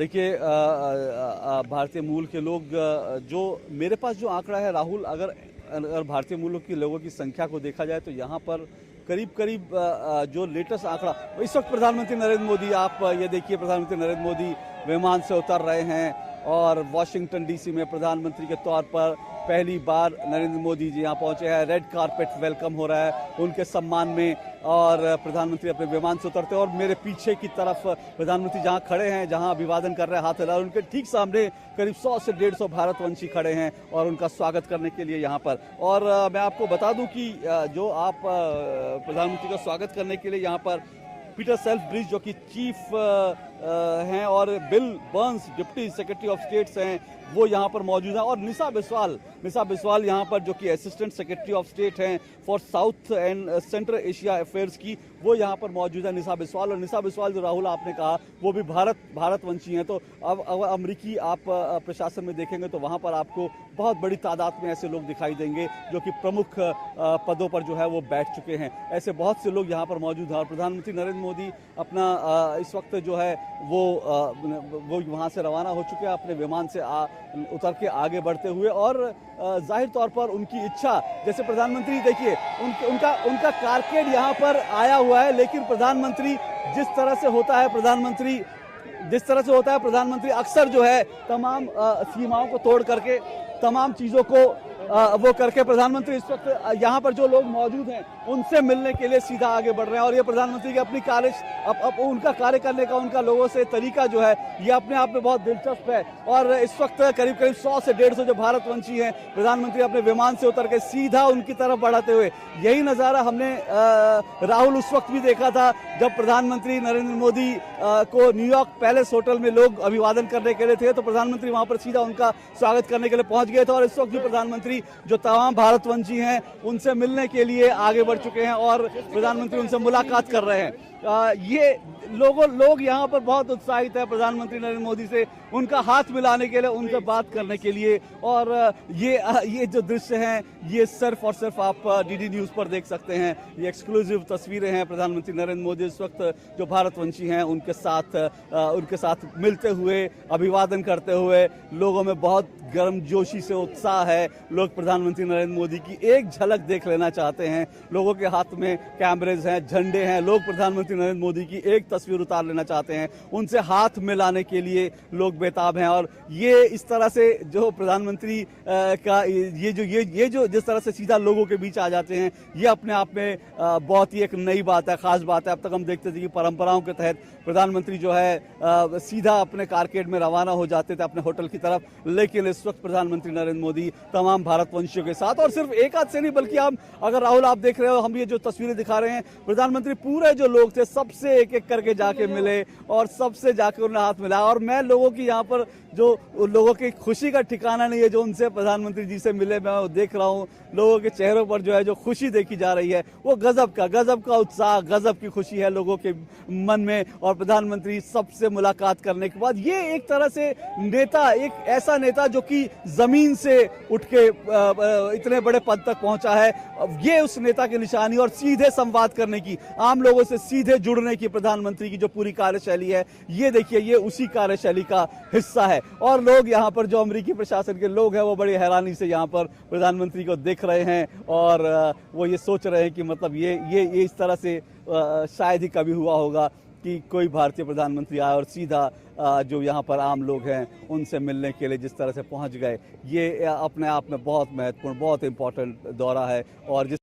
देखिए भारतीय मूल के लोग जो मेरे पास जो आंकड़ा है राहुल, अगर अगर भारतीय मूल की लोगों की संख्या को देखा जाए तो यहाँ पर करीब करीब जो लेटेस्ट आंकड़ा इस वक्त प्रधानमंत्री नरेंद्र मोदी, आप ये देखिए प्रधानमंत्री नरेंद्र मोदी विमान से उतर रहे हैं और वॉशिंगटन डीसी में प्रधानमंत्री के तौर पर पहली बार नरेंद्र मोदी जी यहाँ पहुंचे हैं। रेड कारपेट वेलकम हो रहा है उनके सम्मान में और प्रधानमंत्री अपने विमान से उतरते हैं और मेरे पीछे की तरफ प्रधानमंत्री जहाँ खड़े हैं, जहाँ अभिवादन कर रहे हैं हाथ हिला, उनके ठीक सामने करीब 100 से 150 भारतवंशी खड़े हैं और उनका स्वागत करने के लिए यहाँ पर। और मैं आपको बता दूं कि जो आप प्रधानमंत्री का स्वागत करने के लिए यहाँ पर पीटर सेल्फ्रिज जो कि चीफ हैं और bill Burns deputy secretary of states हैं वो यहाँ पर मौजूद हैं और निशा बिस्वाल यहाँ पर जो कि असिस्टेंट सेक्रेटरी ऑफ स्टेट हैं for south and central Asia affairs की, वो यहाँ पर मौजूद है निशा बिस्वाल। और निशा बिस्वाल जो राहुल आपने कहा वो भी भारतवंशी हैं। तो अब अमेरिकी आप प्रशासन में देखेंगे तो वहाँ पर आपको बहुत बड़ी तादाद में ऐसे लोग दिखाई देंगे जो कि प्रमुख पदों पर जो है वो बैठ चुके हैं। ऐसे बहुत से लोग यहाँ पर मौजूद हैं और प्रधानमंत्री नरेंद्र मोदी अपना इस वक्त जो है वो वहाँ से रवाना हो चुके हैं अपने विमान से उतर के आगे बढ़ते हुए। और जाहिर तौर पर उनकी इच्छा, जैसे प्रधानमंत्री देखिए उनका कारकेड यहाँ पर आया हुआ है, लेकिन प्रधानमंत्री जिस तरह से होता है प्रधानमंत्री अक्सर जो है तमाम सीमाओं को तोड़ करके तमाम चीजों को वो करके प्रधानमंत्री इस वक्त यहाँ पर जो लोग मौजूद हैं उनसे मिलने के लिए सीधा आगे बढ़ रहे हैं। और ये प्रधानमंत्री की अपनी उनका कार्य करने का उनका लोगों से तरीका जो है ये अपने आप में बहुत दिलचस्प है। और इस वक्त करीब 100 से 150 जो भारतवंशी हैं प्रधानमंत्री अपने विमान से उतर के सीधा उनकी तरफ बढ़ाते हुए, यही नज़ारा हमने राहुल उस वक्त भी देखा था जब प्रधानमंत्री नरेंद्र मोदी को न्यूयॉर्क पैलेस होटल में लोग अभिवादन करने के लिए थे तो प्रधानमंत्री वहां पर सीधा उनका स्वागत करने के लिए पहुंच गए थे। और इस वक्त भी प्रधानमंत्री जो तमाम भारतवंशी हैं उनसे मिलने के लिए आगे बढ़ चुके हैं और प्रधानमंत्री उनसे मुलाकात कर रहे हैं। ये लोग यहाँ पर बहुत उत्साहित है प्रधानमंत्री नरेंद्र मोदी से उनका हाथ मिलाने के लिए, उनसे बात करने के लिए। और ये जो दृश्य हैं ये सिर्फ और सिर्फ आप डीडी न्यूज पर देख सकते हैं। ये एक्सक्लूसिव तस्वीरें हैं प्रधानमंत्री नरेंद्र मोदी इस वक्त जो भारतवंशी हैं उनके साथ मिलते हुए, अभिवादन करते हुए। लोगों में बहुत गर्मजोशी से उत्साह है, लोग प्रधानमंत्री नरेंद्र मोदी की एक झलक देख लेना चाहते हैं। लोगों के हाथ में कैमरेज हैं, झंडे हैं, लोग प्रधानमंत्री नरेंद्र मोदी की एक तस्वीर उतार लेना चाहते हैं, उनसे हाथ मिलाने के लिए लोग बेताब हैं। और ये इस तरह से जो प्रधानमंत्री का ये जो जिस तरह से सीधा लोगों के बीच आ जाते हैं ये अपने आप में बहुत ही एक नई बात है, खास बात है। अब तक हम देखते थे कि परंपराओं के तहत प्रधानमंत्री जो है सीधा अपने कारकेड में रवाना हो जाते थे अपने होटल की तरफ, लेकिन इस वक्त प्रधानमंत्री नरेंद्र मोदी तमाम भारतवंशियों के साथ, और सिर्फ एक हाथ से नहीं बल्कि अगर राहुल आप देख रहे हो, हम ये जो तस्वीरें दिखा रहे हैं प्रधानमंत्री पूरे जो लोग थे सबसे एक एक करके जाके मिले और सबसे जाके उन्होंने हाथ मिलाया। और मैं लोगों की यहाँ पर जो लोगों की खुशी का ठिकाना नहीं है जो उनसे प्रधानमंत्री जी से मिले, मैं देख रहा हूँ लोगों के चेहरों पर जो है जो खुशी देखी जा रही है वो गजब का उत्साह, गजब की खुशी है लोगों के मन में। और प्रधानमंत्री सबसे मुलाकात करने के बाद ये एक तरह से नेता, एक ऐसा नेता जो कि जमीन से उठ के इतने बड़े पद तक पहुंचा है, ये उस नेता की निशानी। और सीधे संवाद करने की, आम लोगों से सीधे जुड़ने की प्रधानमंत्री की जो पूरी कार्यशैली है ये देखिए ये उसी कार्यशैली का हिस्सा है। और लोग यहाँ पर जो अमेरिकी प्रशासन के लोग हैं वो बड़ी हैरानी से यहाँ पर प्रधानमंत्री को देख रहे हैं और वो ये सोच रहे हैं कि मतलब ये इस तरह से शायद ही कभी हुआ होगा कि कोई भारतीय प्रधानमंत्री आए और सीधा जो यहाँ पर आम लोग हैं उनसे मिलने के लिए जिस तरह से पहुँच गए। ये अपने आप में बहुत महत्वपूर्ण, बहुत इंपॉर्टेंट दौरा है। और जिस